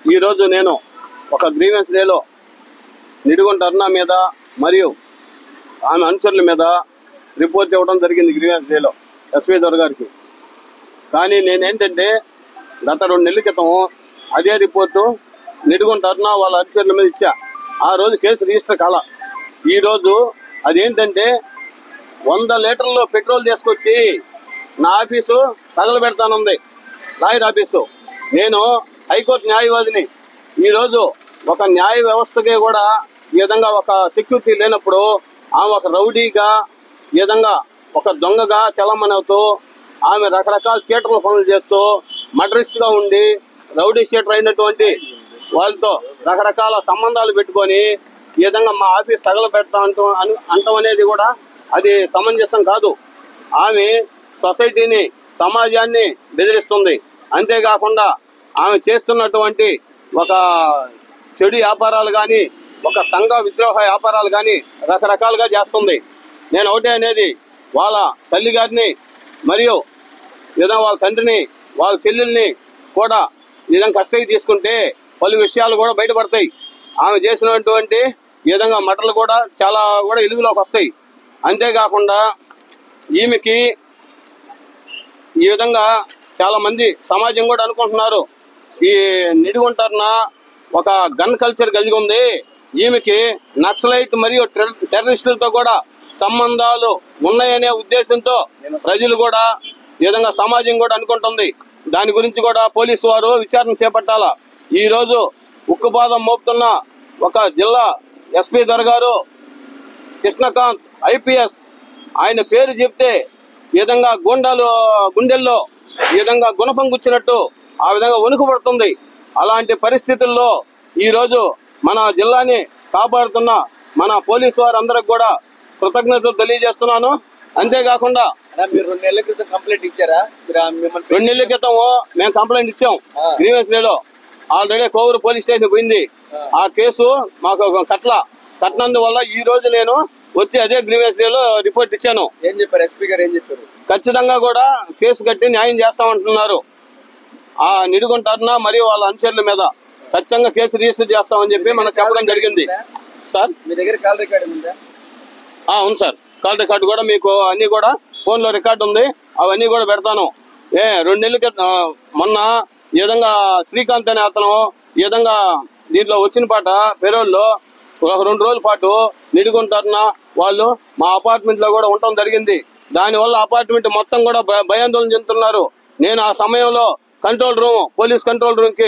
ఈరోజు నేను ఒక గ్రీవెన్స్ డేలో నిడిగొండ అరుణ మీద మరియు ఆమె అనుచరుల మీద రిపోర్ట్ ఇవ్వడం జరిగింది గ్రీవెన్స్ డేలో ఎస్పీ గారికి. కానీ నేనేంటంటే గత 2 నెలల క్రితం అదే రిపోర్టు నిడిగొండ అరుణ వాళ్ళ అనుచరుల మీద ఇచ్చా. ఆ రోజు కేసు రిజిస్టర్ కాల. ఈరోజు అదేంటంటే 100 లీటర్లు పెట్రోల్ తీసుకొచ్చి నా ఆఫీసు తగలబెడతానుంది, లాయర్ ఆఫీసు. నేను హైకోర్టు న్యాయవాదిని. ఈరోజు ఒక న్యాయ వ్యవస్థకి కూడా ఈ విధంగా ఒక సెక్యూరిటీ లేనప్పుడు ఆమె ఒక రౌడీగా, ఈ విధంగా ఒక దొంగగా చలమనవుతూ ఆమె రకరకాల చీటల పనులు చేస్తూ మర్డరిస్ట్గా ఉండి రౌడీ షీటర్ అయినటువంటి వాళ్ళతో రకరకాల సంబంధాలు పెట్టుకొని ఈ విధంగా మా ఆఫీస్ తగలబెడతా అంటాం అనేది కూడా అది సమంజసం కాదు. ఆమె సొసైటీని, సమాజాన్ని బెదిరిస్తుంది. అంతేకాకుండా ఆమె చేస్తున్నటువంటి ఒక చెడు వ్యాపారాలు కానీ, ఒక సంఘ విద్రోహ వ్యాపారాలు కానీ రకరకాలుగా చేస్తుంది. నేను ఒకటే అనేది, వాళ్ళ తల్లి గారిని మరియు ఏదైనా వాళ్ళ తండ్రిని, వాళ్ళ చెల్లెల్ని కూడా ఏదైనా కస్టడీకి తీసుకుంటే పలు విషయాలు కూడా బయటపడతాయి. ఆమె చేసినటువంటి ఈ విధంగా మటర్లు కూడా చాలా కూడా వెలుగులోకి వస్తాయి. అంతేకాకుండా ఈమెకి ఈ విధంగా చాలా మంది సమాజం కూడా అనుకుంటున్నారు, ఈ నిడిగొండ అరుణ ఒక గన్ కల్చర్ కలిగి ఉంది, ఈమెకి నక్సలైట్ మరియు టెర్రరిస్టులతో కూడా సంబంధాలు ఉన్నాయనే ఉద్దేశంతో ప్రజలు కూడా ఈ విధంగా సమాజం కూడా అనుకుంటుంది. దాని గురించి కూడా పోలీసు వారు విచారణ చేపట్టాలా. ఈరోజు ఉక్కుపాదం మోపుతున్న ఒక జిల్లా ఎస్పీ గారు కృష్ణకాంత్ IPS, ఆయన పేరు చెప్తే ఈ విధంగా గుండెల్లో ఈ విధంగా గుణపం గుచ్చినట్టు ఆ విధంగా వణుకు పడుతుంది. అలాంటి పరిస్థితుల్లో ఈరోజు మన జిల్లాని కాపాడుతున్న మన పోలీసు వారందరికి కూడా కృతజ్ఞతలు తెలియజేస్తున్నాను. అంతేకాకుండా మీరు 2 నెలల క్రితం కంప్లైంట్ ఇచ్చారా? 2 నెలల క్రితం మేము కంప్లైంట్ ఇచ్చాం గ్రీవెన్స్ డేలో. ఆల్రెడీ కోవూరు పోలీస్ స్టేషన్ పోయింది. ఆ కేసు మాకు కట్టినందువల్ల ఈ రోజు నేను వచ్చి అదే గ్రీవెన్స్ డేలో రిపోర్ట్ ఇచ్చాను. ఏం చెప్పారు ఎస్పీ గారు? ఏం చెప్పారు? ఖచ్చితంగా కూడా కేసు కట్టి న్యాయం చేస్తామంటున్నారు. ఆ నిడిగొండ అరుణ మరియు వాళ్ళ అనుచరుల మీద ఖచ్చితంగా కేసు రిజిస్టర్ చేస్తామని చెప్పి మనకు చెప్పడం జరిగింది. సార్, మీ దగ్గర కాల్ రికార్డు ఉందా? అవును సార్, కాల్ రికార్డు కూడా మీకు అన్ని కూడా ఫోన్లో రికార్డు ఉంది, అవన్నీ కూడా పెడతాను. 2 నెలల క్రితం మొన్న ఈ విధంగా శ్రీకాంత్ అనే అతను ఈ విధంగా దీంట్లో వచ్చిన పాట పెరోల్లో ఒక 2 రోజుల పాటు నిడిగొండ అరుణ వాళ్ళు మా అపార్ట్మెంట్ లో కూడా ఉండటం జరిగింది. దానివల్ల అపార్ట్మెంట్ మొత్తం కూడా భయాందోళన చెందుతున్నారు. నేను ఆ సమయంలో పోలీస్ కంట్రోల్ రూమ్ కి